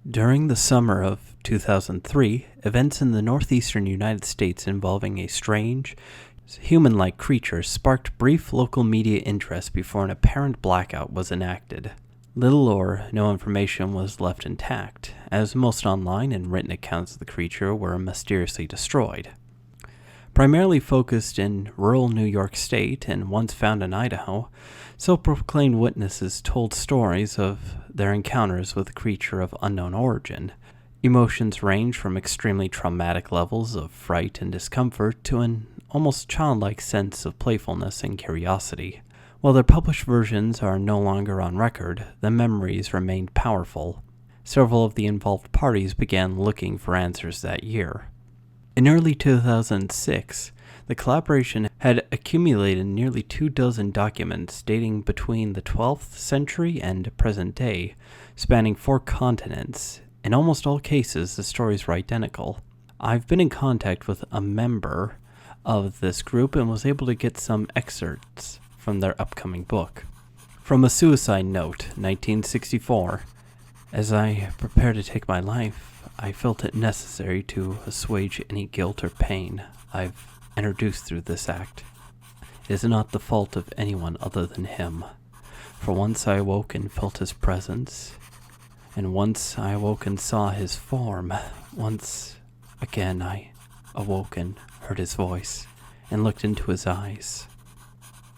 During the summer of 2003, events in the northeastern United States involving a strange, human-like creature sparked brief local media interest before an apparent blackout was enacted. Little or no information was left intact, as most online and written accounts of the creature were mysteriously destroyed. Primarily focused in rural New York State and once found in Idaho, self-proclaimed witnesses told stories of their encounters with a creature of unknown origin. Emotions range from extremely traumatic levels of fright and discomfort to an almost childlike sense of playfulness and curiosity. While their published versions are no longer on record, the memories remained powerful. Several of the involved parties began looking for answers that year. In early 2006, the collaboration had accumulated nearly 24 documents dating between the 12th century and present day, spanning 4 continents. In almost all cases, the stories were identical. I've been in contact with a member of this group and was able to get some excerpts from their upcoming book. From a suicide note, 1964. As I prepare to take my life, I felt it necessary to assuage any guilt or pain I've introduced through this act. It is not the fault of anyone other than him. For once I awoke and felt his presence, and once I awoke and saw his form. Once again I awoke and heard his voice, and looked into his eyes.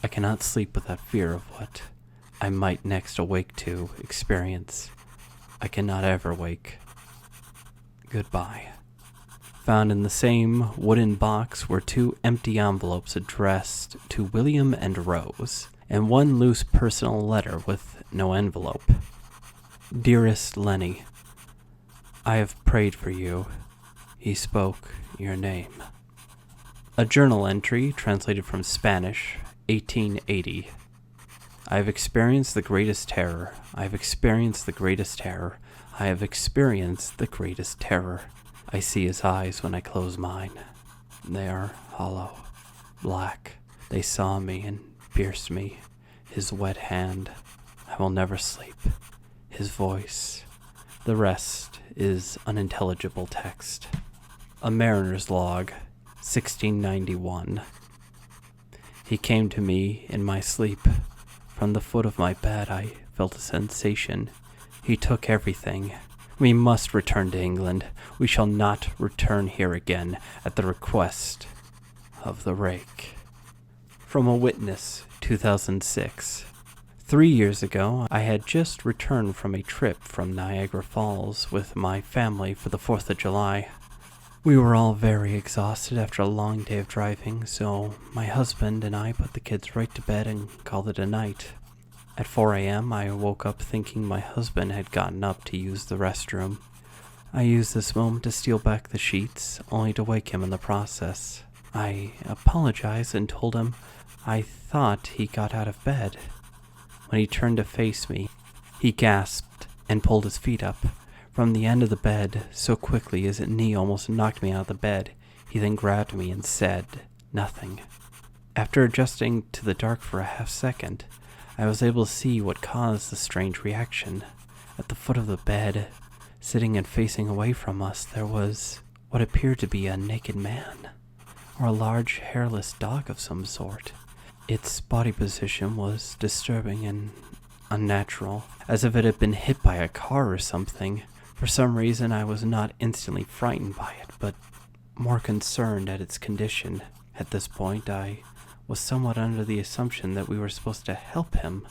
I cannot sleep without fear of what I might next awake to experience. I cannot ever wake. Goodbye. Found in the same wooden box were 2 empty envelopes addressed to William and Rose, and 1 loose personal letter with no envelope. Dearest Lenny, I have prayed for you. He spoke your name. A journal entry translated from Spanish, 1880. I have experienced the greatest terror. I have experienced the greatest terror. I have experienced the greatest terror. I see his eyes when I close mine. They are hollow, black. They saw me and pierced me. His wet hand. I will never sleep. His voice. The rest is unintelligible text. A mariner's log, 1691. He came to me in my sleep. From the foot of my bed I felt a sensation. He took everything. We must return to England. We shall not return here again at the request of the Rake. From a witness, 2006. 3 years ago, I had just returned from a trip from Niagara Falls with my family for the 4th of July. We were all very exhausted after a long day of driving, so my husband and I put the kids right to bed and called it a night. At 4 a.m., I woke up thinking my husband had gotten up to use the restroom. I used this moment to steal back the sheets, only to wake him in the process. I apologized and told him I thought he got out of bed. When he turned to face me, he gasped and pulled his feet up from the end of the bed so quickly his knee almost knocked me out of the bed. He then grabbed me and said nothing. After adjusting to the dark for a half second, I was able to see what caused the strange reaction. At the foot of the bed, sitting and facing away from us, there was what appeared to be a naked man, or a large hairless dog of some sort. Its body position was disturbing and unnatural, as if it had been hit by a car or something. For some reason, I was not instantly frightened by it, but more concerned at its condition. At this point, I was somewhat under the assumption that we were supposed to help him.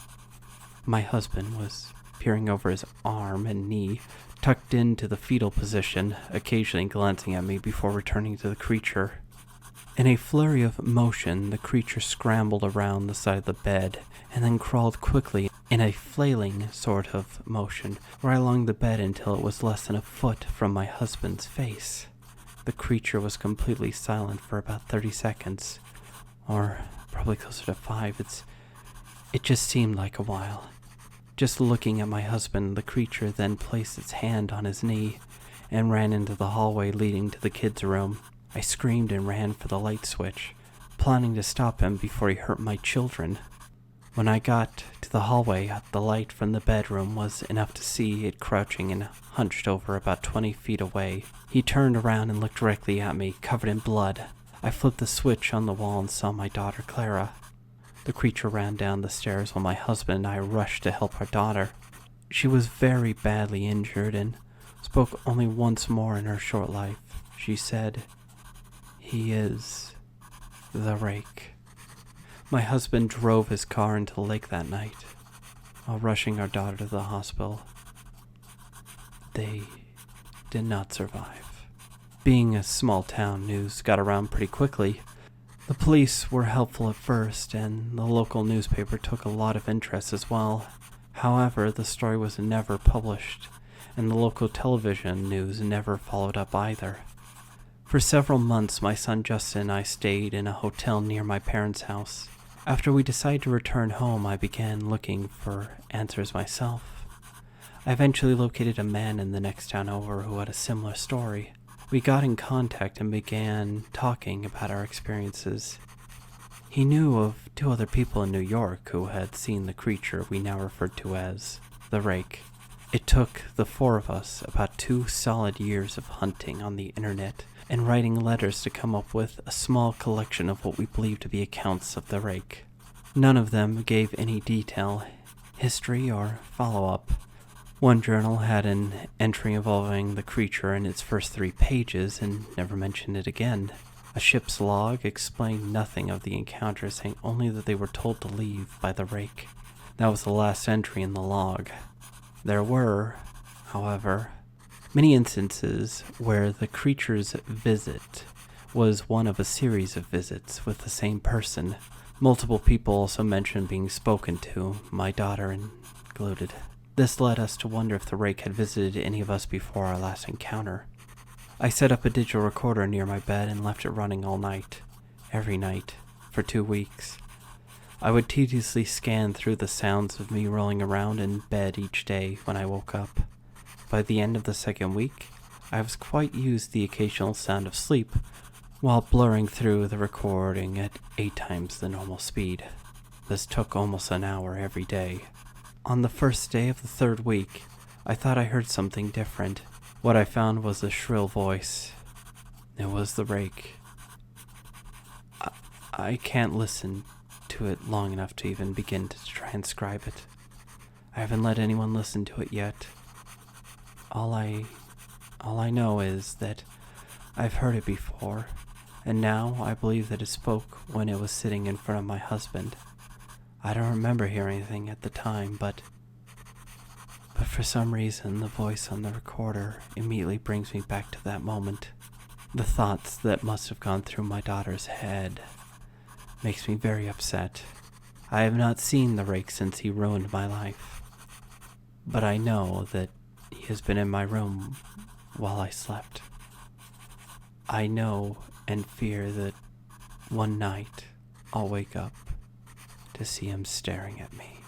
My husband was peering over his arm and knee, tucked into the fetal position, occasionally glancing at me before returning to the creature. In a flurry of motion, the creature scrambled around the side of the bed and then crawled quickly in a flailing sort of motion right along the bed until it was less than a foot from my husband's face. The creature was completely silent for about 30 seconds. Or probably closer to 5. It just seemed like a while. Just looking at my husband, the creature then placed its hand on his knee and ran into the hallway leading to the kids' room. I screamed and ran for the light switch, planning to stop him before he hurt my children. When I got to the hallway, the light from the bedroom was enough to see it crouching and hunched over about 20 feet away. He turned around and looked directly at me, covered in blood. I flipped the switch on the wall and saw my daughter Clara. The creature ran down the stairs while my husband and I rushed to help our daughter. She was very badly injured and spoke only once more in her short life. She said, "He is the Rake." My husband drove his car into the lake that night. While rushing our daughter to the hospital, they did not survive. Being a small town, news got around pretty quickly. The police were helpful at first, and the local newspaper took a lot of interest as well. However, the story was never published, and the local television news never followed up either. For several months, my son Justin and I stayed in a hotel near my parents' house. After we decided to return home, I began looking for answers myself. I eventually located a man in the next town over who had a similar story. We got in contact and began talking about our experiences. He knew of 2 other people in New York who had seen the creature we now referred to as the Rake. It took the 4 of us about 2 solid years of hunting on the internet and writing letters to come up with a small collection of what we believed to be accounts of the Rake. None of them gave any detail, history, or follow-up. One journal had an entry involving the creature in its first 3 pages and never mentioned it again. A ship's log explained nothing of the encounter, saying only that they were told to leave by the Rake. That was the last entry in the log. There were, however, many instances where the creature's visit was one of a series of visits with the same person. Multiple people also mentioned being spoken to, my daughter included. This led us to wonder if the Rake had visited any of us before our last encounter. I set up a digital recorder near my bed and left it running all night, every night, for 2 weeks. I would tediously scan through the sounds of me rolling around in bed each day when I woke up. By the end of the 2nd week, I was quite used to the occasional sound of sleep, while blurring through the recording at 8 times the normal speed. This took almost an hour every day. On the first day of the 3rd week, I thought I heard something different. What I found was a shrill voice. It was the Rake. I can't listen to it long enough to even begin to transcribe it. I haven't let anyone listen to it yet. All I know is that I've heard it before, and now I believe that it spoke when it was sitting in front of my husband. I don't remember hearing anything at the time, but for some reason the voice on the recorder immediately brings me back to that moment. The thoughts that must have gone through my daughter's head makes me very upset. I have not seen the Rake since he ruined my life, but I know that he has been in my room while I slept. I know and fear that one night I'll wake up to see him staring at me.